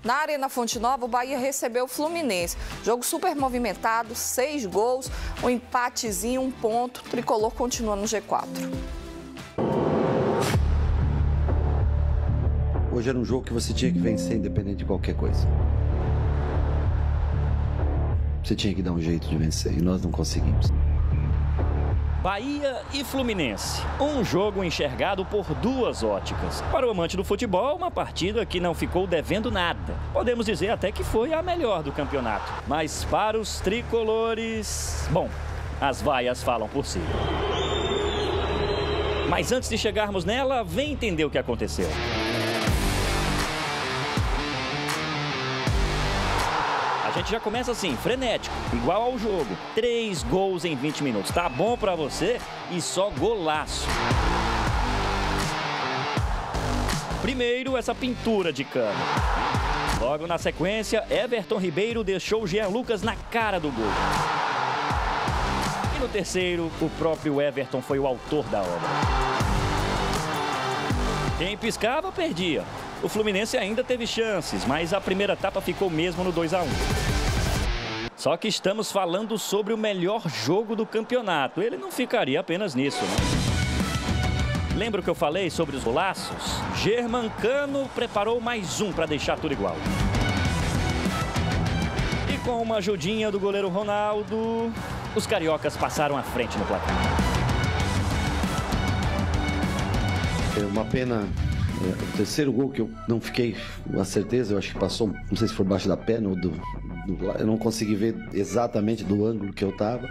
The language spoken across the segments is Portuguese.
Na Arena Fonte Nova, o Bahia recebeu o Fluminense. Jogo super movimentado, 6 gols, um empatezinho, 1 ponto. O tricolor continua no G4. Hoje era um jogo que você tinha que vencer independente de qualquer coisa. Você tinha que dar um jeito de vencer e nós não conseguimos. Bahia e Fluminense. Um jogo enxergado por 2 óticas. Para o amante do futebol, uma partida que não ficou devendo nada. Podemos dizer até que foi a melhor do campeonato. Mas para os tricolores... Bom, as vaias falam por si. Mas antes de chegarmos nela, vem entender o que aconteceu. A gente já começa assim, frenético, igual ao jogo. 3 gols em 20 minutos. Tá bom pra você? E só golaço. Primeiro, essa pintura de cano. Logo na sequência, Everton Ribeiro deixou o Jean Lucas na cara do gol. E no terceiro, o próprio Everton foi o autor da obra. Quem piscava, perdia. O Fluminense ainda teve chances, mas a primeira etapa ficou mesmo no 2-1. Só que estamos falando sobre o melhor jogo do campeonato. Ele não ficaria apenas nisso, né? Lembra o que eu falei sobre os golaços? Germancano preparou mais um para deixar tudo igual. E com uma ajudinha do goleiro Ronaldo, os cariocas passaram à frente no placar. É uma pena. O terceiro gol que eu não fiquei com a certeza, eu acho que passou, não sei se foi baixo da perna ou eu não consegui ver exatamente do ângulo que eu estava,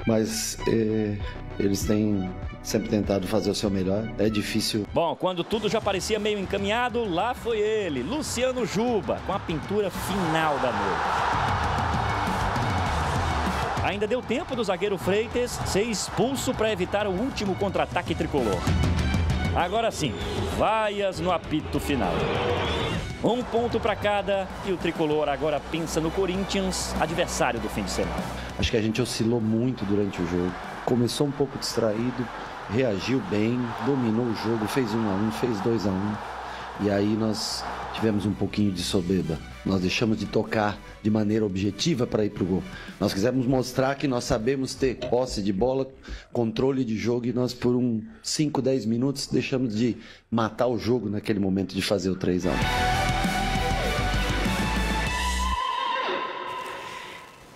mas eles têm sempre tentado fazer o seu melhor, é difícil. Bom, quando tudo já parecia meio encaminhado, lá foi ele, Luciano Juba, com a pintura final da noite. Ainda deu tempo do zagueiro Freitas ser expulso para evitar o último contra-ataque tricolor. Agora sim, vaias no apito final. 1 ponto para cada e o tricolor agora pensa no Corinthians, adversário do fim de semana. Acho que a gente oscilou muito durante o jogo. Começou um pouco distraído, reagiu bem, dominou o jogo, fez 1-1, fez 2-1. E aí nós tivemos um pouquinho de soberba. Nós deixamos de tocar de maneira objetiva para ir para o gol. Nós quisemos mostrar que nós sabemos ter posse de bola, controle de jogo, e nós por 5, 10 minutos deixamos de matar o jogo naquele momento de fazer o 3-1.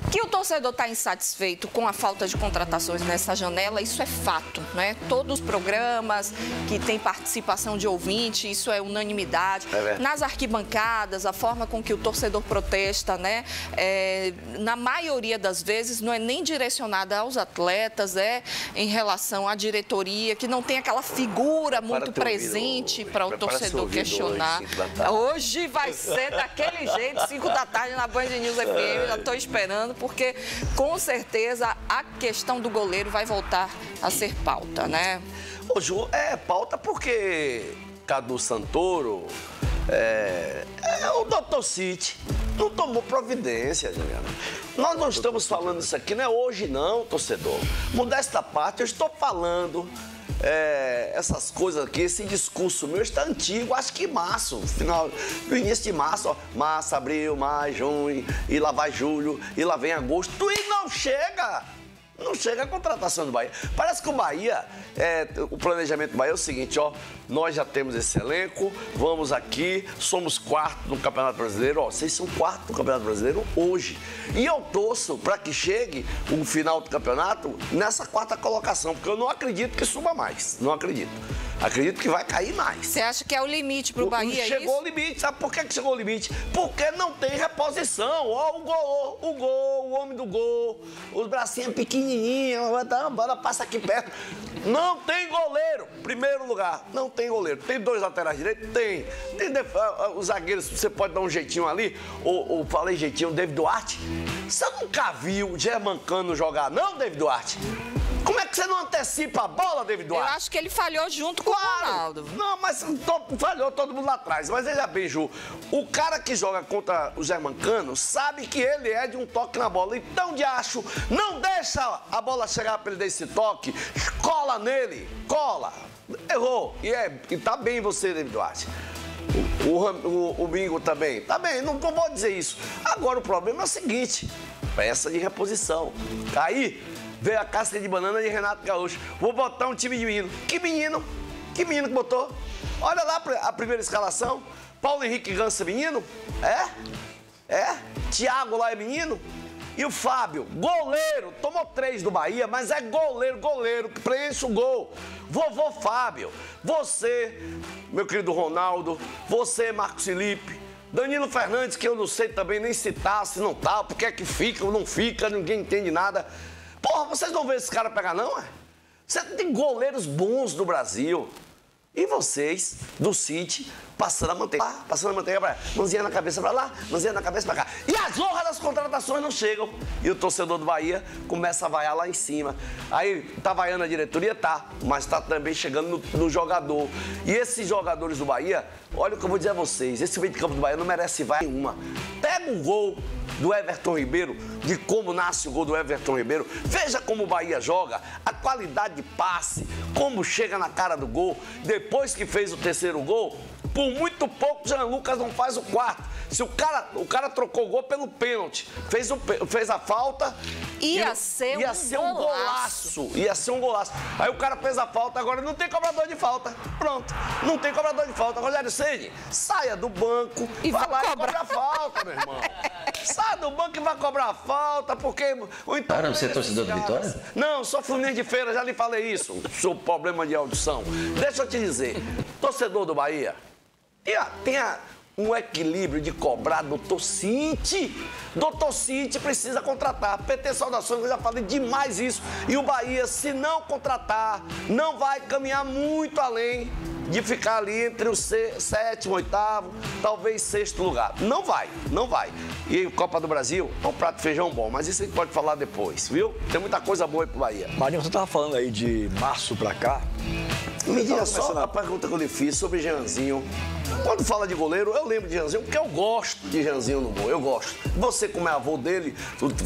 Que o torcedor está insatisfeito com a falta de contratações nessa janela, isso é fato, né? Todos os programas que têm participação de ouvinte, isso é unanimidade. Nas arquibancadas, a forma com que o torcedor protesta, né? Na maioria das vezes, não é nem direcionada aos atletas, é em relação à diretoria, que não tem aquela figura muito presente para o torcedor questionar. Hoje vai ser daquele jeito, 5 da tarde na Band News FM, já estou esperando, porque com certeza a questão do goleiro vai voltar a ser pauta, né? Ô, Ju, é pauta porque Cadu Santoro, o Dr. City não tomou providência, Juliana. Nós não estamos falando isso aqui, não é hoje não, torcedor. Modesta parte, eu estou falando essas coisas aqui, esse discurso meu está antigo, acho que março, no início de março, ó, março, abril, maio, junho, e lá vai julho, e lá vem agosto, e não chega! Não chega a contratação do Bahia. Parece que o Bahia, o planejamento do Bahia é o seguinte, ó, nós já temos esse elenco, vamos aqui, somos 4º no Campeonato Brasileiro, ó, vocês são 4º no Campeonato Brasileiro hoje. E eu torço para que chegue o final do campeonato nessa 4ª colocação, porque eu não acredito que suba mais, não acredito. Acredito que vai cair mais. Você acha que é o limite para o Bahia? Chegou o limite, sabe por que chegou o limite? Porque não tem reposição. Ó, o gol, o homem do gol, os bracinhos pequenininhos, a bola passa aqui perto. Não tem goleiro, primeiro lugar, não tem goleiro. Tem 2 laterais direitos? Tem os zagueiros, você pode dar um jeitinho ali, ou falei jeitinho, David Duarte. Você nunca viu o Germancano jogar, não, David Duarte? Como é que você não antecipa a bola, David Duarte? Eu acho que ele falhou junto com o Ronaldo. Não, mas falhou todo mundo lá atrás. Mas veja bem, Ju, o cara que joga contra o Germancano sabe que ele é de um toque na bola. Então, de acho, não deixa a bola chegar para ele desse toque, cola nele, cola. Errou. E tá bem você, David Duarte. O Bingo também. Tá bem, não vou dizer isso. Agora o problema é o seguinte, peça de reposição. Aí veio a casca de banana de Renato Gaúcho. Vou botar um time de menino. Que menino? Que menino que botou? Olha lá a primeira escalação. Paulo Henrique Ganso é menino? Thiago lá é menino? E o Fábio, goleiro, tomou 3 do Bahia, mas é goleiro, que preenche o gol. Vovô Fábio, você, meu querido Ronaldo, você, Marcos Felipe, Danilo Fernandes, que eu não sei também nem se tá, se não tá, porque é que fica ou não fica, ninguém entende nada. Porra, vocês não vê esse cara pegar não, é? Você tem goleiros bons no Brasil. E vocês, do City, passando a manteiga pra lá, mãozinha na cabeça pra lá, mãozinha na cabeça pra cá. E as honras das contratações não chegam. E o torcedor do Bahia começa a vaiar lá em cima. Aí, tá vaiando a diretoria? Tá. Mas tá também chegando no jogador. E esses jogadores do Bahia, olha o que eu vou dizer a vocês, esse meio de campo do Bahia não merece vaia nenhuma. Pega um gol do Everton Ribeiro, de como nasce o gol do Everton Ribeiro. Veja como o Bahia joga, a qualidade de passe, como chega na cara do gol. Depois que fez o 3º gol, por muito pouco o Jean Lucas não faz o 4º. Se o cara trocou o gol pelo pênalti, fez a falta... Ia ser um golaço. Ia ser um golaço. Aí o cara fez a falta, agora não tem cobrador de falta. Pronto, não tem cobrador de falta. Rogério Ceni, saia do banco e vai lá e cobra a falta, meu irmão. Saia do banco e vai cobrar a falta, porque... Cara, você é torcedor do Vitória? Não, sou Fluminense de Feira, já lhe falei isso. Sou problema de audição. Deixa eu te dizer, torcedor do Bahia, tenha um equilíbrio de cobrar Dr. City. Dr. City precisa contratar. PT Saudações, eu já falei demais isso. E o Bahia, se não contratar, não vai caminhar muito além de ficar ali entre o 7º, 8º, talvez 6º lugar. Não vai. E a Copa do Brasil é um prato de feijão bom, mas isso a gente pode falar depois, viu? Tem muita coisa boa aí pro Bahia. Marinho, você tava falando aí de março pra cá. Me diga só a pergunta que eu lhe fiz sobre Jeanzinho. Quando fala de goleiro, eu lembro de Jeanzinho, porque eu gosto de Jeanzinho no gol, eu gosto. Você, como é avô dele,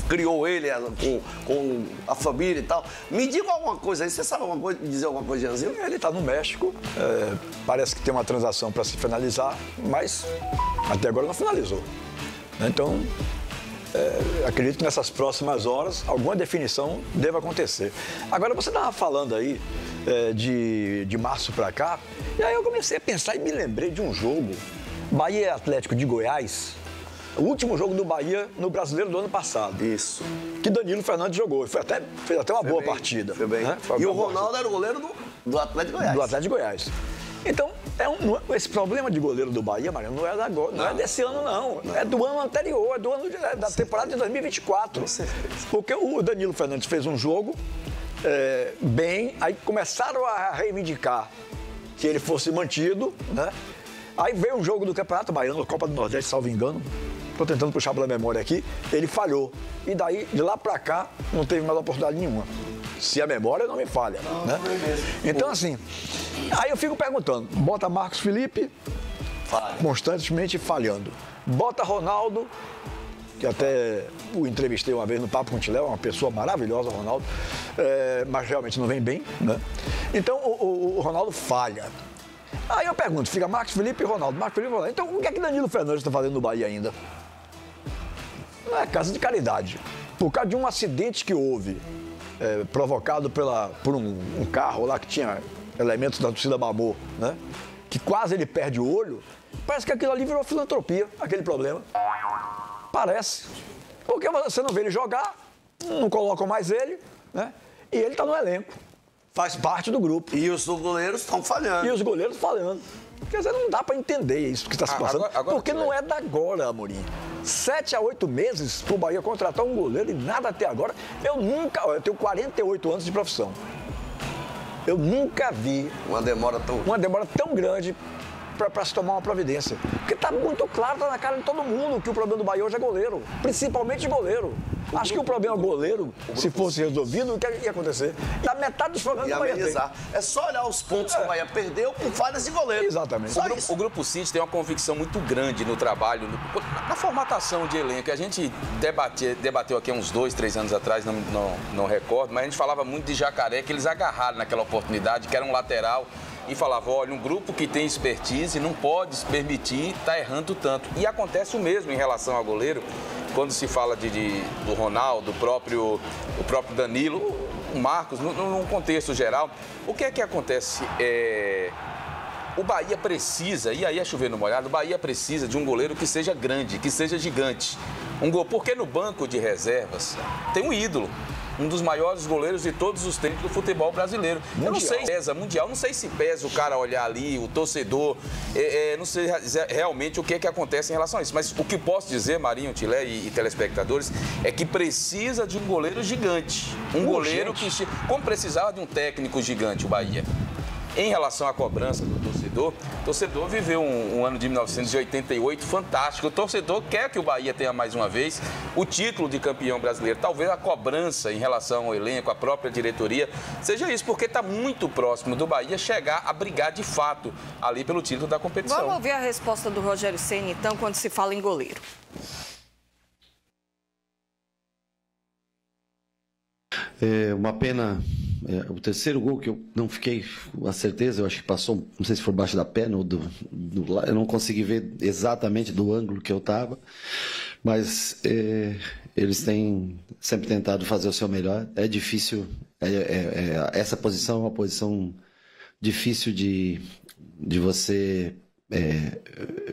criou ele com a família e tal. Me diga alguma coisa aí, você sabe dizer alguma coisa de Jeanzinho? Ele tá no México, parece que tem uma transação para se finalizar, mas até agora não finalizou. Então, acredito que nessas próximas horas alguma definição deva acontecer. Agora, você estava falando aí de março para cá, e aí eu comecei a pensar e me lembrei de um jogo, Bahia e Atlético de Goiás, o último jogo do Bahia no Brasileiro do ano passado. Isso. Que Danilo Fernandes jogou, fez até uma boa partida. Foi bem. Né? E o Ronaldo era o goleiro do Atlético de Goiás. Do Atlético de Goiás. Então, esse problema de goleiro do Bahia, Mariano, não é da agora, não é desse ano, não. É do ano anterior, é do ano da temporada de 2024. Porque o Danilo Fernandes fez um jogo bem, aí começaram a reivindicar que ele fosse mantido, né? Aí veio um jogo do Campeonato Baiano, Copa do Nordeste, salvo engano. Estou tentando puxar pela memória aqui. Ele falhou. E daí, de lá pra cá, não teve mais oportunidade nenhuma. Se a memória não me falha, né? Então, assim, aí eu fico perguntando, bota Marcos Felipe, constantemente falhando. Bota Ronaldo, que até o entrevistei uma vez no Papo com o Tiléu, uma pessoa maravilhosa, Ronaldo, mas realmente não vem bem, né? Então, o Ronaldo falha. Aí eu pergunto, fica Marcos Felipe e Ronaldo, Marcos Felipe e Ronaldo. Então, o que é que Danilo Fernandes está fazendo no Bahia ainda? Não é casa de caridade. Por causa de um acidente que houve, provocado por um carro lá que tinha elementos da torcida Babô, né? Que quase ele perde o olho. Parece que aquilo ali virou filantropia, aquele problema. Parece. Porque você não vê ele jogar, não colocam mais ele, né? E ele está no elenco. Faz parte do grupo. E os goleiros estão falhando. E os goleiros falhando. Quer dizer, não dá para entender isso que está se passando. Porque não é da agora, Amorim. 7 a 8 meses para o Bahia contratar um goleiro e nada até agora. Eu tenho 48 anos de profissão. Eu nunca vi uma demora tão grande para se tomar uma providência. Porque está muito claro, está na cara de todo mundo que o problema do Bahia hoje é goleiro. Principalmente goleiro. Acho que o problema goleiro, se fosse resolvido, o que ia acontecer? Da metade dos problemas do Bahia tem. É só olhar os pontos que o Bahia perdeu com falhas de goleiro. Exatamente. O Grupo City tem uma convicção muito grande no trabalho, na formatação de elenco. A gente debateu aqui uns 2, 3 anos atrás, não recordo, mas a gente falava muito de Jacaré, que eles agarraram naquela oportunidade, que era um lateral. e falava, olha, um grupo que tem expertise não pode se permitir estar errando tanto. E acontece o mesmo em relação ao goleiro, quando se fala do Ronaldo, o próprio Danilo, o Marcos, num contexto geral. O que é que acontece? O Bahia precisa, e aí é chover no molhado, o Bahia precisa de um goleiro que seja grande, que seja gigante. Porque no banco de reservas tem um ídolo, um dos maiores goleiros de todos os tempos do futebol brasileiro. Mundial. Eu não sei se pesa mundial, não sei se pesa o cara olhar ali, o torcedor, não sei realmente o que é que acontece em relação a isso. Mas o que posso dizer, Marinho, Tilé e telespectadores, é que precisa de um goleiro gigante. Um goleiro que, como precisava de um técnico gigante, o Bahia. Em relação à cobrança do torcedor, o torcedor viveu um ano de 1988 fantástico. O torcedor quer que o Bahia tenha mais uma vez o título de campeão brasileiro. Talvez a cobrança em relação ao elenco, à própria diretoria, seja isso, porque está muito próximo do Bahia chegar a brigar de fato ali pelo título da competição. Vamos ouvir a resposta do Rogério Ceni, então, quando se fala em goleiro. É uma pena, o terceiro gol que eu não fiquei com a certeza, eu acho que passou, não sei se foi baixo da perna ou eu não consegui ver exatamente do ângulo que eu estava, mas eles têm sempre tentado fazer o seu melhor. É difícil, essa posição é uma posição difícil de você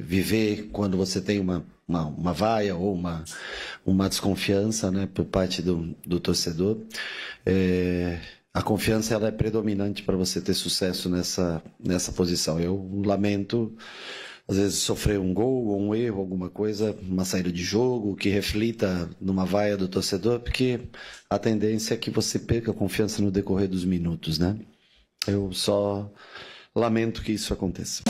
viver quando você tem uma vaia ou uma desconfiança, né, por parte do torcedor. A confiança ela é predominante para você ter sucesso nessa posição. Eu lamento, às vezes, sofrer um gol ou um erro, alguma coisa, uma saída de jogo que reflita numa vaia do torcedor, porque a tendência é que você perca a confiança no decorrer dos minutos, né? Eu só lamento que isso aconteça.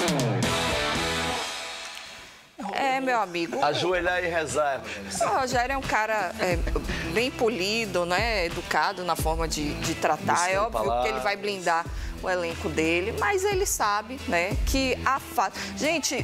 Meu amigo. Ajoelhar e rezar. O Rogério é um cara bem polido, né? Educado na forma de tratar. É óbvio que ele vai blindar o elenco dele, mas ele sabe, né, que a fase... Gente,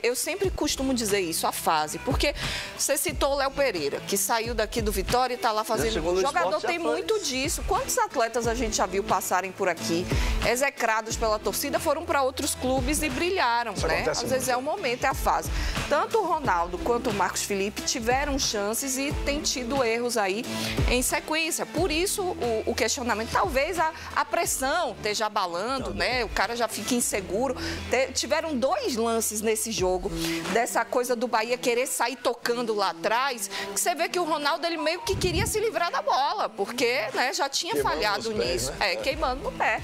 eu sempre costumo dizer isso, a fase, porque você citou o Léo Pereira, que saiu daqui do Vitória e está lá fazendo... O jogador tem muito disso. Quantos atletas a gente já viu passarem por aqui, execrados pela torcida, foram para outros clubes e brilharam, né? Às vezes é o momento, é a fase. Tanto o Ronaldo quanto o Marcos Felipe tiveram chances e têm tido erros aí em sequência. Por isso, o questionamento, talvez a pressão esteja abalando, né? O cara já fica inseguro. Tiveram 2 lances nesse jogo, dessa coisa do Bahia querer sair tocando lá atrás, que você vê que o Ronaldo, ele meio que queria se livrar da bola, porque, né, já tinha falhado nisso. Né? Queimando no pé.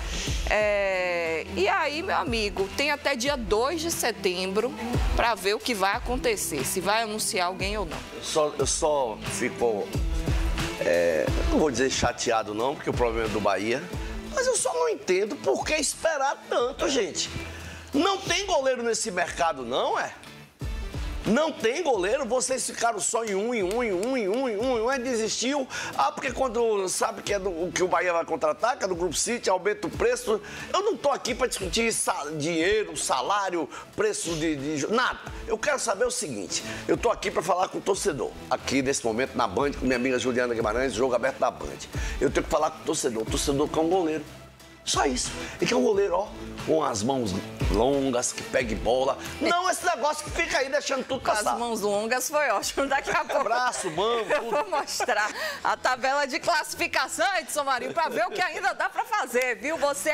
E aí, meu amigo, tem até dia 2 de setembro para ver o que vai acontecer, se vai anunciar alguém ou não. Eu só fico, não vou dizer chateado não, porque o problema é do Bahia, mas eu só não entendo por que esperar tanto, gente. Não tem goleiro nesse mercado, não, Não tem goleiro, vocês ficaram só em um, desistiu. Porque quando sabe que é que o Bahia vai contratar, que é do Grupo City, aumenta o preço. Eu não tô aqui para discutir dinheiro, salário, preço de nada. Eu quero saber o seguinte, eu tô aqui para falar com o torcedor. Aqui, nesse momento, na Band, com minha amiga Juliana Guimarães, jogo aberto da Band. Eu tenho que falar com o torcedor quer um goleiro. Só isso. Ele quer um goleiro, com as mãos longas, que pegue bola. Não esse negócio que fica aí deixando tudo passar. Com as mãos longas foi ótimo. Daqui a pouco... Braço, mão, tudo. Eu vou mostrar a tabela de classificação, Edson Marinho, para ver o que ainda dá para fazer, viu? Você